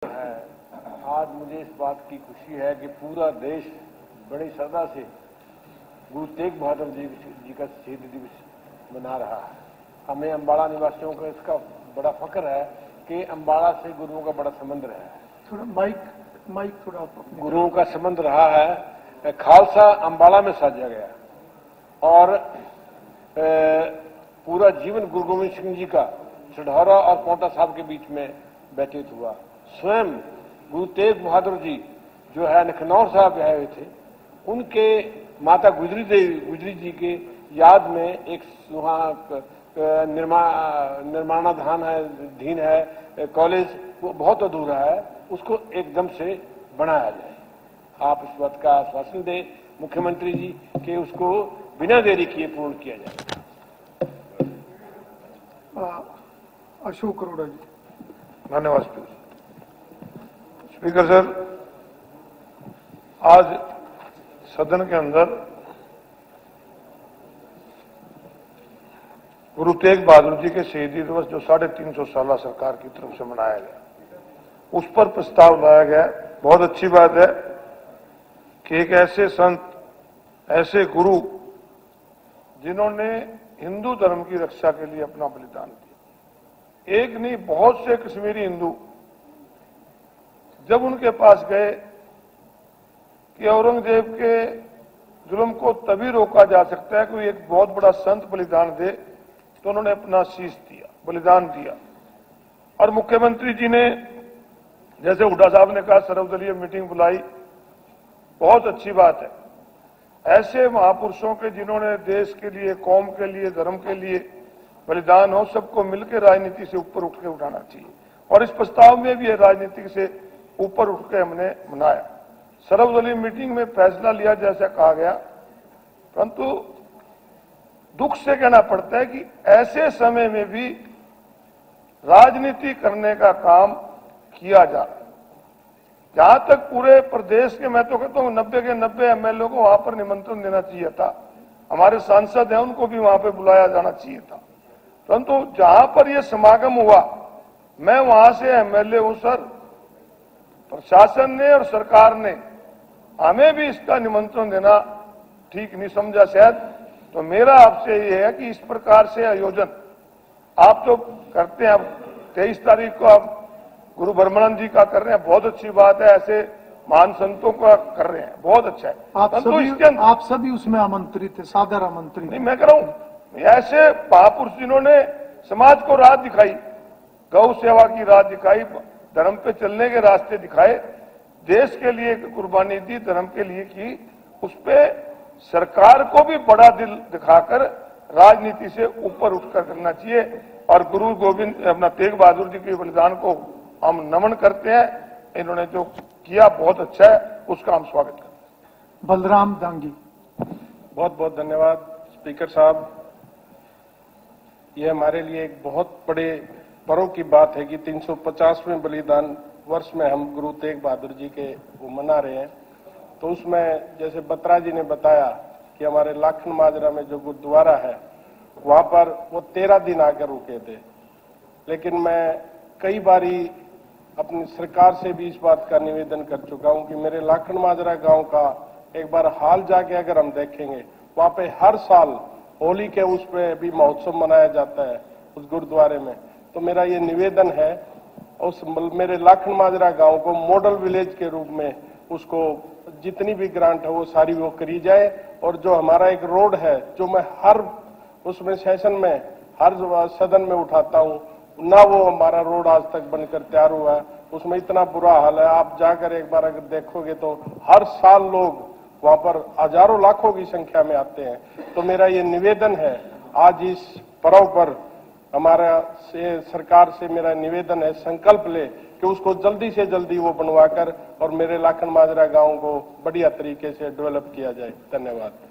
है। आज मुझे इस बात की खुशी है कि पूरा देश बड़ी श्रद्धा से गुरु तेग बहादुर जी का शहीदी दिवस मना रहा है। हमें अम्बाड़ा निवासियों को इसका बड़ा फख्र है कि अम्बाड़ा से गुरुओं का बड़ा संबंध रहा है। थोड़ा माइक थोड़ा गुरुओं का संबंध रहा है। खालसा अम्बाड़ा में साजा गया और पूरा जीवन गुरु गोविंद सिंह जी का सढौरा और पोंटा साहब के बीच में व्यतीत हुआ। स्वयं गुरु तेग बहादुर जी जो है लखनऊ साहब आए हुए थे, उनके माता गुजरी जी के याद में एक वहाँ निर्माणाधीन है कॉलेज, वो बहुत अधूरा है, उसको एकदम से बनाया जाए। आप इस बात का आश्वासन दें मुख्यमंत्री जी कि उसको बिना देरी किए पूर्ण किया जाए। अशोक अरोड़ा जी। धन्यवाद स्पीकर सर। आज सदन के अंदर गुरु तेग बहादुर जी के शहीदी दिवस जो 350 साल सरकार की तरफ से मनाया गया, उस पर प्रस्ताव लाया गया। बहुत अच्छी बात है कि एक ऐसे संत, ऐसे गुरु जिन्होंने हिंदू धर्म की रक्षा के लिए अपना बलिदान दिया, एक नहीं बहुत से कश्मीरी हिंदू जब उनके पास गए कि औरंगजेब के जुल्म को तभी रोका जा सकता है कोई एक बहुत बड़ा संत बलिदान दे, तो उन्होंने अपना शीश दिया, बलिदान दिया। और मुख्यमंत्री जी ने, जैसे हुड्डा साहब ने कहा, सर्वदलीय मीटिंग बुलाई, बहुत अच्छी बात है। ऐसे महापुरुषों के जिन्होंने देश के लिए, कौम के लिए, धर्म के लिए बलिदान हो, सबको मिलकर राजनीति से ऊपर उठ के उठाना चाहिए। और इस प्रस्ताव में भी राजनीति से ऊपर उठ के हमने मनाया। सर्वदलीय मीटिंग में फैसला लिया जैसा कहा गया, परंतु दुख से कहना पड़ता है कि ऐसे समय में भी राजनीति करने का काम किया जा रहा है। जहां तक पूरे प्रदेश के, मैं तो कहता हूं 90 के 90 एमएलए को वहां पर निमंत्रण देना चाहिए था। हमारे सांसद हैं, उनको भी वहां पर बुलाया जाना चाहिए था। परंतु जहां पर यह समागम हुआ, मैं वहां से एमएलए हूं सर, प्रशासन ने और सरकार ने हमें भी इसका निमंत्रण देना ठीक नहीं समझा शायद। तो मेरा आपसे ये है कि इस प्रकार से आयोजन आप तो करते हैं, अब 23 तारीख को आप गुरु ब्रह्मानंद जी का कर रहे हैं, बहुत अच्छी बात है। ऐसे महान संतों का कर रहे हैं, बहुत अच्छा है। आप सभी उसमें आमंत्रित है, सादर आमंत्रित। नहीं, मैं कह रहा हूं ऐसे महापुरुष जिन्होंने समाज को राह दिखाई, गौ सेवा की राह दिखाई, धर्म पे चलने के रास्ते दिखाए, देश के लिए कुर्बानी दी, धर्म के लिए की, उस पे सरकार को भी बड़ा दिल दिखाकर राजनीति से ऊपर उठकर करना चाहिए। और गुरु गोविंद अपना तेग बहादुर जी के बलिदान को हम नमन करते हैं। इन्होंने जो किया बहुत अच्छा है, उसका हम स्वागत करते हैं। बलराम दांगी। बहुत बहुत धन्यवाद स्पीकर साहब। यह हमारे लिए एक बहुत बड़े पर्व की बात है कि 350वें बलिदान वर्ष में हम गुरु तेग बहादुर जी के वो मना रहे हैं। तो उसमें जैसे बत्रा जी ने बताया कि हमारे लाखन माजरा में जो गुरुद्वारा है, वहां पर वो 13 दिन आकर रुके थे। लेकिन मैं कई बारी अपनी सरकार से भी इस बात का निवेदन कर चुका हूं कि मेरे लाखन माजरा गांव का एक बार हाल जाके अगर हम देखेंगे, वहां पे हर साल होली के उस पे भी महोत्सव मनाया जाता है उस गुरुद्वारे में। तो मेरा ये निवेदन है उस मेरे लाखन माजरा गांव को मॉडल विलेज के रूप में उसको जितनी भी ग्रांट है वो सारी वो करी जाए। और जो हमारा एक रोड है, जो मैं हर उसमें सेशन में हर सदन में उठाता हूं ना, वो हमारा रोड आज तक बनकर तैयार हुआ है। उसमें इतना बुरा हाल है, आप जाकर एक बार अगर देखोगे तो हर साल लोग वहां पर हजारों लाखों की संख्या में आते हैं। तो मेरा ये निवेदन है, आज इस पर्व पर हमारा सरकार से मेरा निवेदन है, संकल्प ले कि उसको जल्दी से जल्दी वो बनवाकर और मेरे लाखन माजरा गांव को बढ़िया तरीके से डेवलप किया जाए। धन्यवाद।